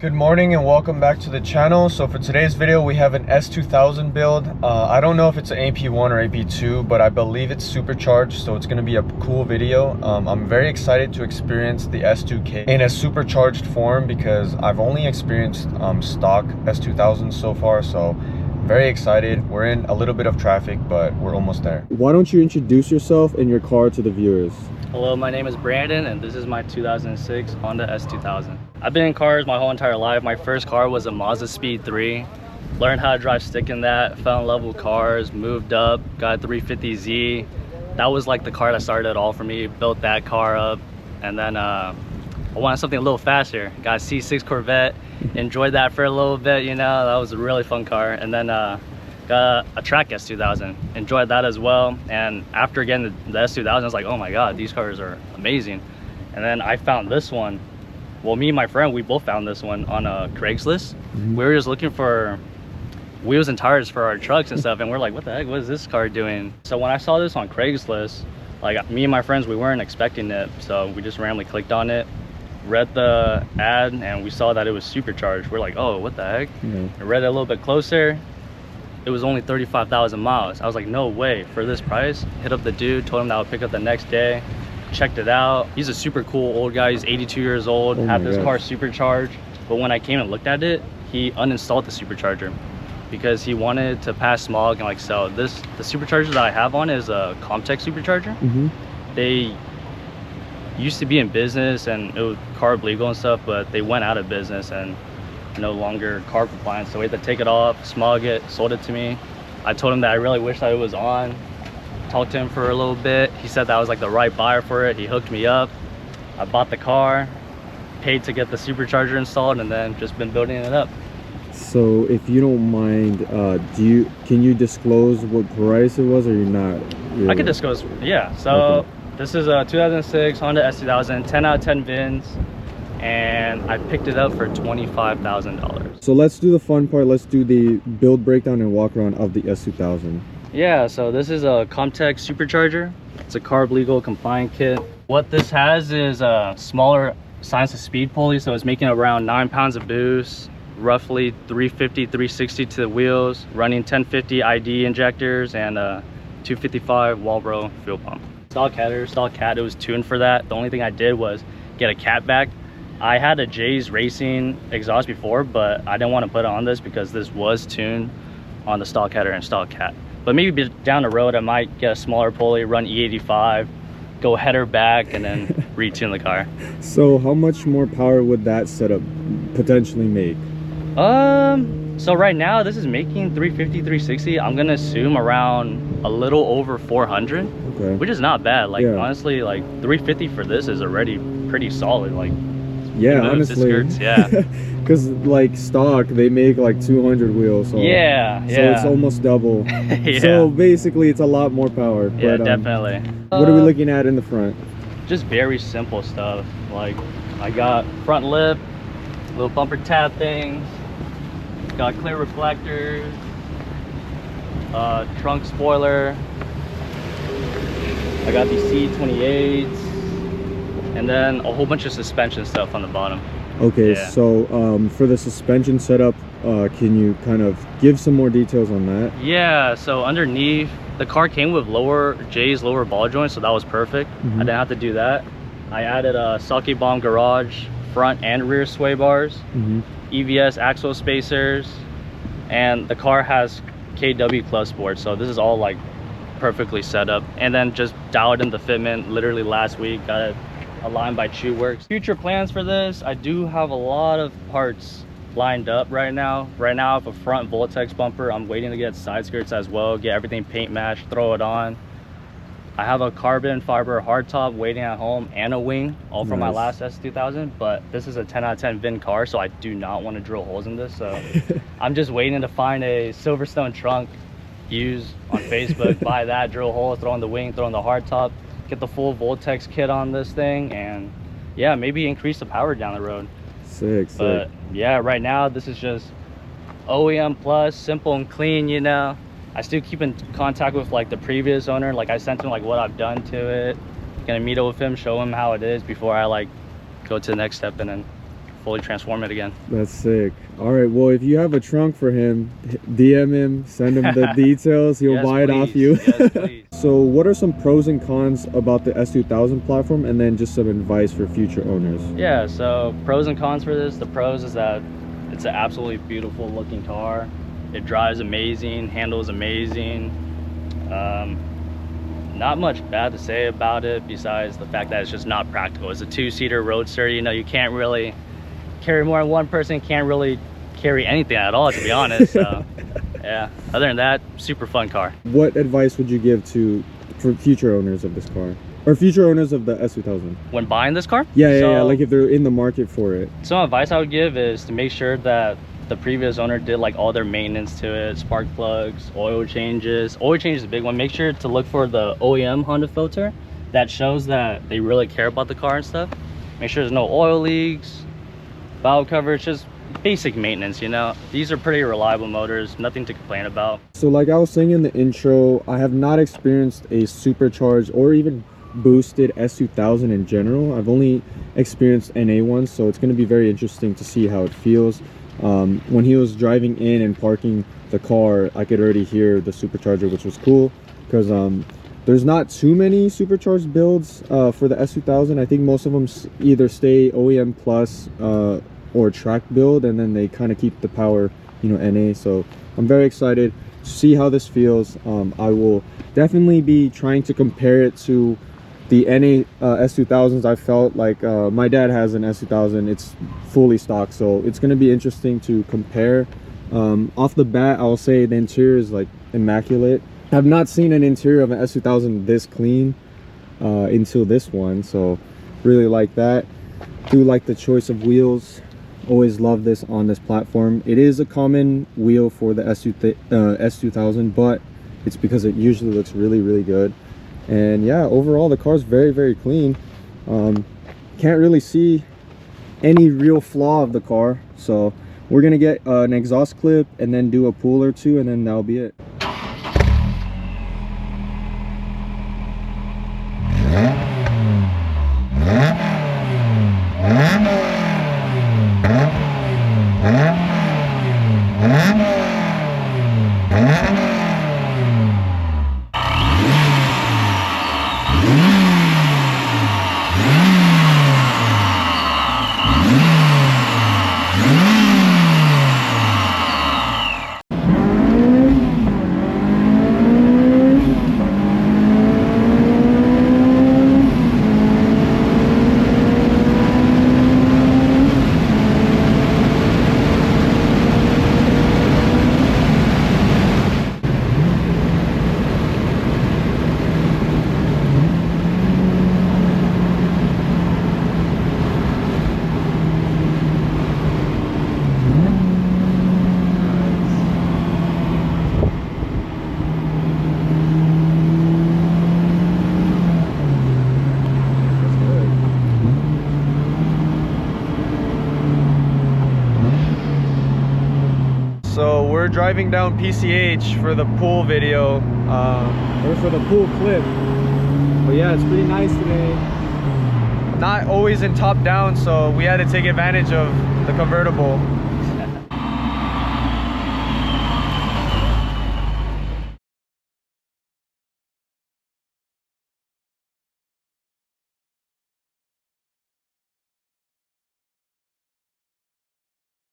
Good morning and welcome back to the channel. So for today's video we have an S2000 build. I don't know if it's an AP1 or AP2, but I believe it's supercharged, so it's going to be a cool video. I'm very excited to experience the S2K in a supercharged form because I've only experienced stock S2000 so far, so very excited. We're in a little bit of traffic, but we're almost there. Why don't you introduce yourself and your car to the viewers? Hello, my name is Brandon and this is my 2006 Honda S2000. I've been in cars my whole entire life. My first car was a Mazda Speed 3. Learned how to drive stick in that, fell in love with cars, moved up, got a 350Z. That was like the car that started it all for me. Built that car up, and then I wanted something a little faster. Got a C6 Corvette, enjoyed that for a little bit, you know, that was a really fun car. And then got a track S2000, enjoyed that as well. And after getting the S2000, I was like, oh my god, these cars are amazing. And then I found this one. Well, me and my friend, we both found this one on Craigslist. We were just looking for wheels and tires for our trucks and stuff, and we're like, what the heck, what is this car doing? So when I saw this on Craigslist, like, me and my friends, we weren't expecting it, so we just randomly clicked on it, read the ad, and we saw that it was supercharged. We're like, oh, what the heck? I read it a little bit closer. It was only 35,000 miles. I was like, no way, for this price? Hit up the dude, told him that I would pick up the next day. Checked it out. He's a super cool old guy. He's 82 years old, had this car supercharged. But when I came and looked at it, he uninstalled the supercharger because he wanted to pass smog and like sell this. The supercharger that I have on is a Comtech supercharger. They used to be in business and it was carb legal and stuff, but they went out of business and no longer carb compliant, so we had to take it off, smog it, sold it to me. I told him that I really wish that it was on. Talked to him for a little bit. He said that I was like the right buyer for it. He hooked me up. I bought the car, paid to get the supercharger installed, and then just been building it up. So if you don't mind, can you disclose what price it was, or you're not? I could disclose, yeah. So this is a 2006 Honda S2000, 10 out of 10 VINs. And I picked it up for $25,000. So let's do the fun part. Let's do the build breakdown and walk around of the S2000. Yeah, so this is a Comtech supercharger. It's a carb legal compliant kit. What this has is a smaller science of speed pulley, so it's making around 9 pounds of boost, roughly 350, 360 to the wheels, running 1050 ID injectors and a 255 Walbro fuel pump. Stock header, stock cat, it was tuned for that. The only thing I did was get a cat back. I had a J's Racing exhaust before, but I didn't want to put it on this because this was tuned on the stock header and stock cat. But maybe down the road I might get a smaller pulley, run E85, go header back, and then retune the car. So how much more power would that setup potentially make? So right now this is making 350, 360. I'm gonna assume around a little over 400, which is not bad. Like, honestly, like 350 for this is already pretty solid. Like, yeah, honestly, because like stock they make like 200 wheels, so so it's almost double. So basically it's a lot more power. Yeah, but, definitely. What are we looking at in the front? Just very simple stuff. Like, I got front lip, little bumper tab things, got clear reflectors, trunk spoiler, I got these C28s, and then a whole bunch of suspension stuff on the bottom. So for the suspension setup, can you kind of give some more details on that? Yeah, so underneath the car came with J's lower ball joints, so that was perfect. I didn't have to do that. I added a Sake Bomb Garage front and rear sway bars, EVS axle spacers, and the car has KW clutch sport, so this is all like perfectly set up. And then just dialed in the fitment literally last week, got it aligned by Chew Works. Future plans for this, I do have a lot of parts lined up right now. I have a front Voltex bumper. I'm waiting to get side skirts as well, get everything paint matched, throw it on. I have a carbon fiber hardtop waiting at home and a wing, all from my last S2000, but this is a 10 out of 10 VIN car, so I do not want to drill holes in this. So I'm just waiting to find a Silverstone trunk, use on Facebook, buy that, drill holes, throw on the wing, throw on the hardtop, get the full Voltex kit on this thing, and yeah, maybe increase the power down the road. But yeah, right now this is just OEM plus, simple and clean, you know. I still keep in contact with like the previous owner. Like, I sent him like what I've done to it, gonna meet up with him, show him how it is before I like go to the next step and then fully transform it again. That's sick. All right, well, if you have a trunk for him, DM him, send him the details. He'll Yes, buy it please. off you. Yes, please. So what are some pros and cons about the S2000 platform, and then just some advice for future owners? Yeah, so pros and cons for this. The pros is that it's an absolutely beautiful looking car. It drives amazing, handles amazing. Not much bad to say about it besides the fact that it's just not practical. It's a two-seater roadster. You know, you can't really carry more than one person, can't really carry anything at all, to be honest. So yeah, other than that, super fun car. What advice would you give for future owners of this car, or future owners of the S2000 when buying this car? Yeah, like if they're in the market for it. Some advice I would give is to make sure that the previous owner did like all their maintenance to it, spark plugs, oil changes. Oil change is a big one. Make sure to look for the OEM Honda filter that shows that they really care about the car and stuff. Make sure there's no oil leaks, valve coverage, just basic maintenance, you know. These are pretty reliable motors, nothing to complain about. So like I was saying in the intro, I have not experienced a supercharged or even boosted S2000 in general. I've only experienced NA ones, so it's going to be very interesting to see how it feels. When he was driving in and parking the car, I could already hear the supercharger, which was cool because there's not too many supercharged builds for the S2000. I think most of them either stay OEM plus or track build, and then they kind of keep the power, you know, NA. So I'm very excited to see how this feels. I will definitely be trying to compare it to the NA S2000s. I felt like my dad has an S2000. It's fully stock, so it's going to be interesting to compare. Off the bat, I'll say the interior is like immaculate. I've not seen an interior of an S2000 this clean until this one, so really like that. Do like the choice of wheels. Always love this on this platform. It is a common wheel for the S2000, but it's because it usually looks really good. And yeah, overall the car's very clean. Can't really see any real flaw of the car, so we're gonna get an exhaust clip and then do a pull or two, and then that'll be it. So we're driving down PCH for the pool video, or for the pool clip. But yeah, it's pretty nice today. Not always in top down, so we had to take advantage of the convertible.